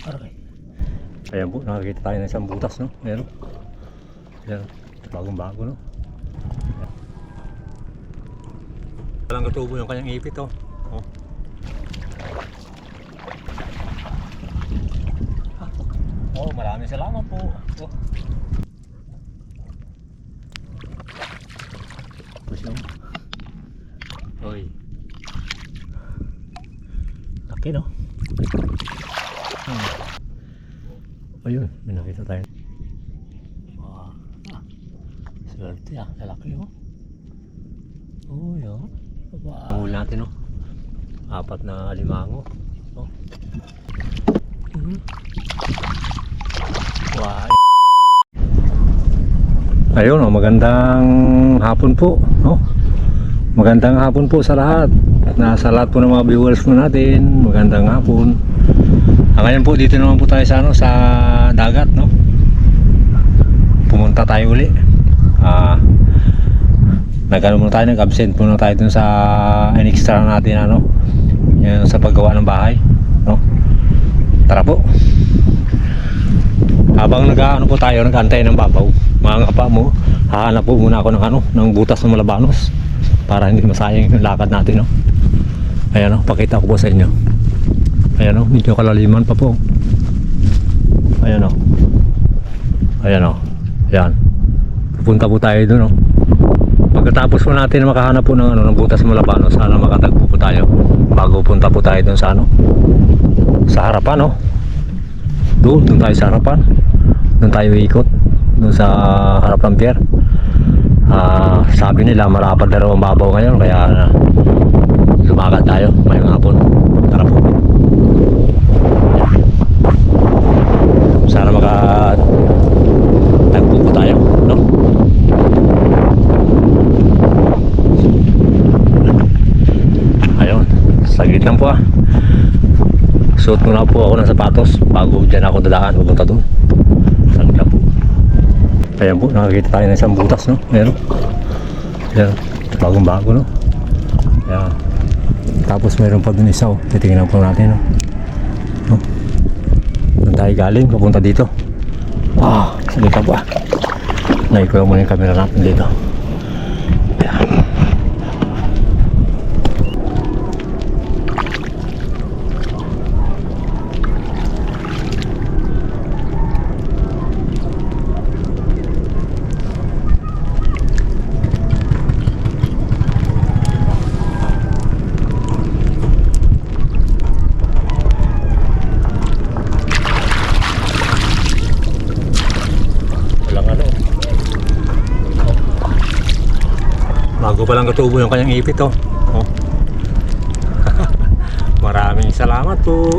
Aray. Ayan po, nakakita tayo ng isang butas, no? Ayan. Ayan. Bagong bago, no? Walang katubo yung kanyang ipit, oh. Oh. Oh, maraming salamat po. Oh. Puso. Oy. Laki, no? Ayun, may nakita tayo. Wow. Swerte ah, lalaki, oh. Oh, yun. Wow. Huli natin, oh. 4 na alimango. Oh. Wow. Ayun, oh, magandang hapon po, no? Magandang hapon po sa lahat. Sa lahat po ng mga viewers po natin. Magandang hapon. Ngayon po dito naman po tayo sa sa dagat, no? Pumunta tayo uli. Nagano muna tayo, nag-absent muna tayo dun sa in-extra natin, ano? Yan, sa paggawa ng bahay, no? Tara po. Habang nag-ano po tayo, nag-antay ng babaw, mga kapa mo, hahanap po muna ako ng ng butas ng Malabanos para hindi masayang yung lakad natin, no? Ayan, no? Pakita ko po sa inyo. Ayan, no? Medyo kalaliman pa po. Ayan, no? Ayan, no? Ayan. Pupunta po tayo doon, no? Pagkatapos po natin makahanap po ng ng butas ng Malabanos, sana makatagpo po tayo bago punta po tayo doon sa sa harapan, no? Doon tayo sa harapan. Doon tayo ikot doon sa harap ng pier. Sabi nila marapad na raw ang babaw ngayon, kaya lumakad tayo ngayong hapon. Tara po. Sana makatagpo po tayo, no? Ayun, saglit lang po ah. Suot muna po ako ng sapatos bago dyan ako dadaan, pupunta doon. Saglit lang po. Ayan po, nakakita tayo ng isang butas, no? Ayan. Ayan, bagong bago, no? Ayan. Tapos mayroon pa dun isa, oh. Titingnan po natin, no? No? Doon tayo galing, papunta dito. Saglit lang po ah. Naikuha muna yung camera natin dito. Ayan. Bago pa lang katubo yung kanyang ipit, oh. Oh. Maraming salamat po.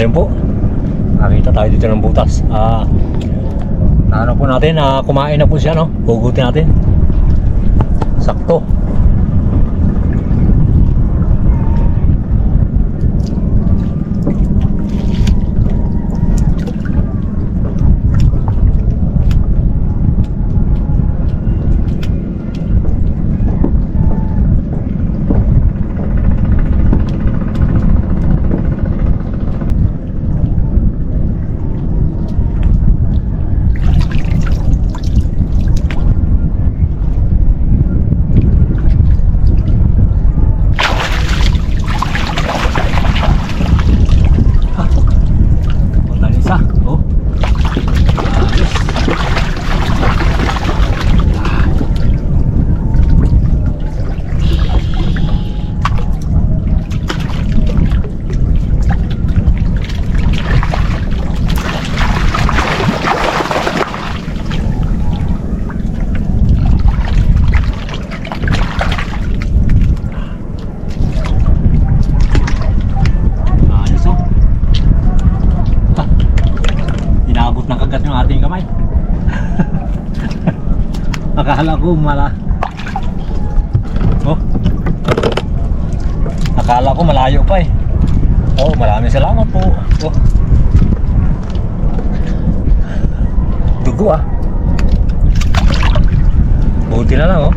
Ayun po, nakita tayo dito ng butas. Naano po natin, kumain na po siya, no? Hugutin natin. Sakto. ko Oh. Akala ko malayo pa eh. Oh, maraming salamat po. Oh. Dugo ah. Buti na lang oh.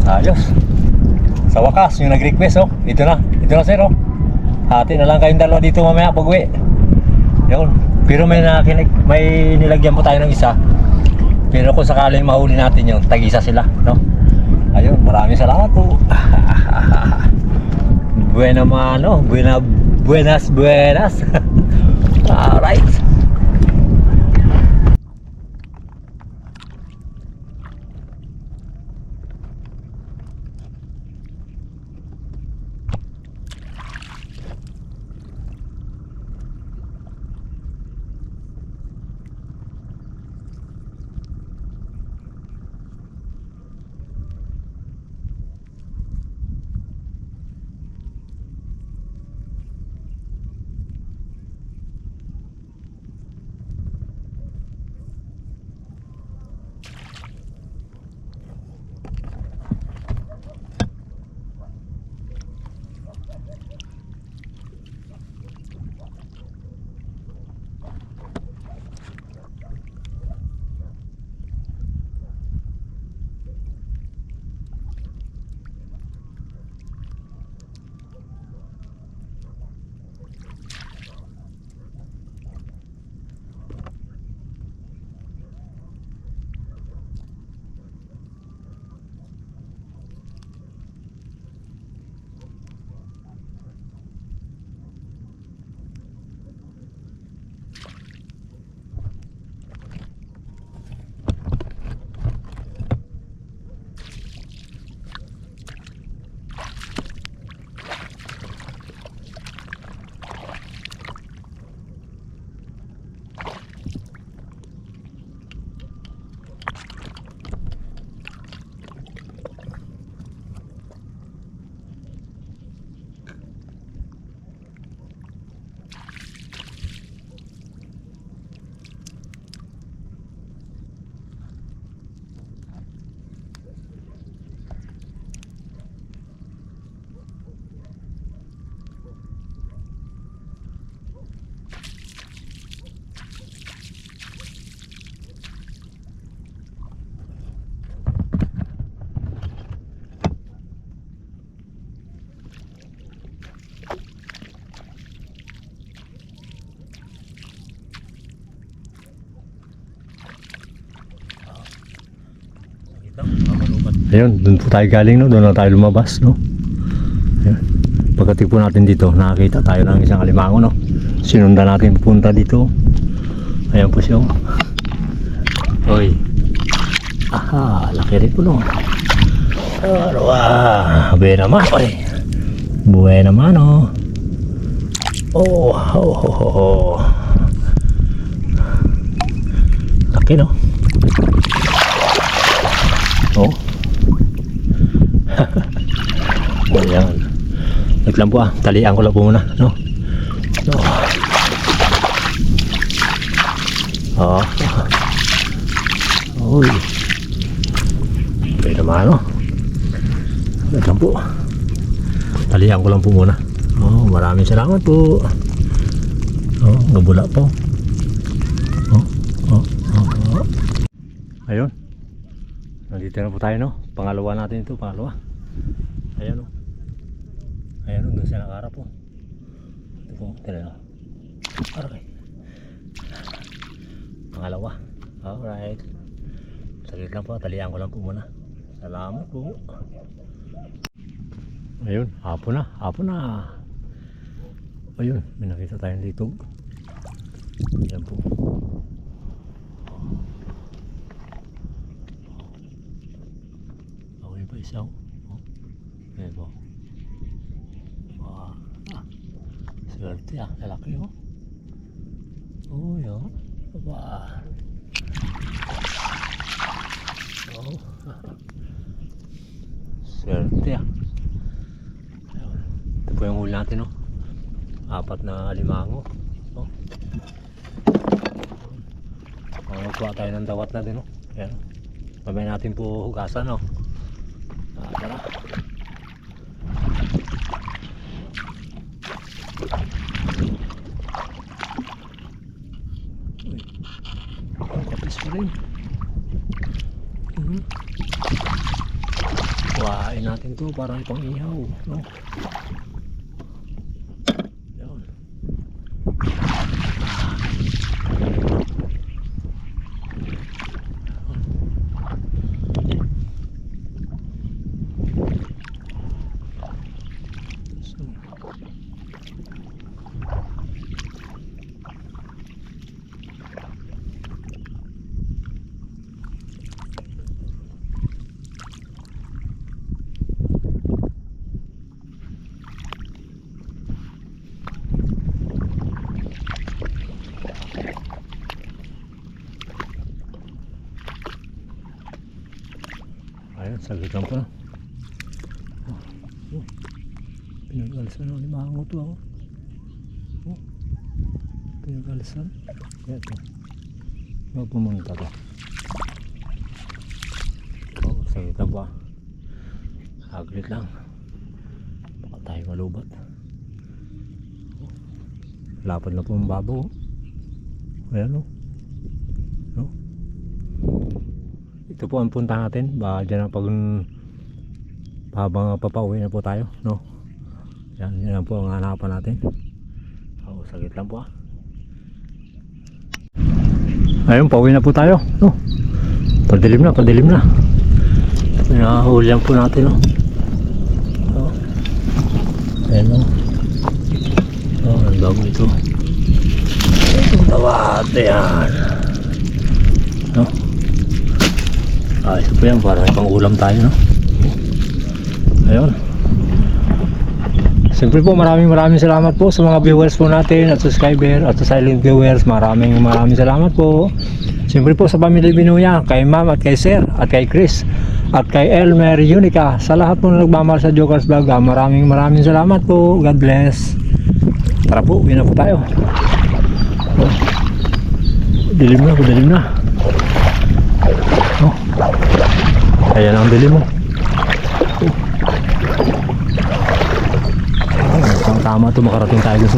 Ayos. Sa wakas, yung nag-request oh. Ito na sir oh. Hati na lang kayong dalawa dito mamaya pag uwi. Yun. Pero may nilagyan po tayo ng isa. Pero kung sakaling mahuli natin yun, tag-isa sila, no? Ayun, maraming salamat po. Buenas. Alright. Ayun, doon po tayo galing, no? Doon na tayo lumabas, no? Ayun. Pagdating po natin dito, nakakita tayo ng isang alimango, no? Sinundan natin punta dito. Ayan po siya. Oy. Aha, laki rin po, no? Buena naman, pare. Buena naman, no? Oh. Laki, no? Oh. Ayan. Wait lang po talian ko lang po muna, no? Uy. Pwede naman, no? Wait lang po. Talian ko lang po muna. Oh, maraming salamat po. Oh, gabula po. Ayun. Nandito na po tayo, no? Pangalawa natin ito, pangalawa. Ayan, no? Ayan, no? Doon siya nakaharap po. Ito po, tira na. Okay. Pangalawa. Alright. Saglit lang po, talian ko lang po muna. Salamat po. Ayun, hapon na. Ayun, may nakita tayong litog. Ayan po. Okay pa isaw. Ayan po. Swerte lalaki oh. Oh yun. Oh. Swerte Ito po yung huli natin, no? 4 na alimango. Oh. Magkuha tayo ng dawat na din, no? Ayan. Mamaya natin po hugasan, no? Tara. Uy. Ang kapis pa rin. Kuhain natin to para ipang ihaw, no? Ayan. Ayun, saglit lang po na. Pinag-alisan ng limango to ako. Pinag-alisan. Ito. Huwag pumunta to. Saglit lang po. Saglit lang. Baka tayo malubat. Lapad na po ang babaw. Ayan o. No? Ito po ang punta natin. Baka dyan ang habang papauwi na po tayo, no? Yan po ang hanapan natin. Saglit lang po. Ayun, pauwi na po tayo, no? Padilim na. Pinahuli lang po natin, no? Ayan, no? Ang bago ito. Itong tawad, ayan. No? Ito po yan, para may pang ulam tayo, no? Ayun. Siyempre po, maraming salamat po sa mga viewers po natin at subscriber at sa silent viewers. Maraming salamat po. Siyempre po sa pamilya Binuya, kay ma'am at kay sir at kay Chris at kay Elmer Unica, sa lahat po na nagmamahal sa Jokers Vlog. Maraming salamat po. God bless. Tara po, uwi na po tayo. Dilim na. Ayan ang dilim mo. Tama to, makarating tayo sa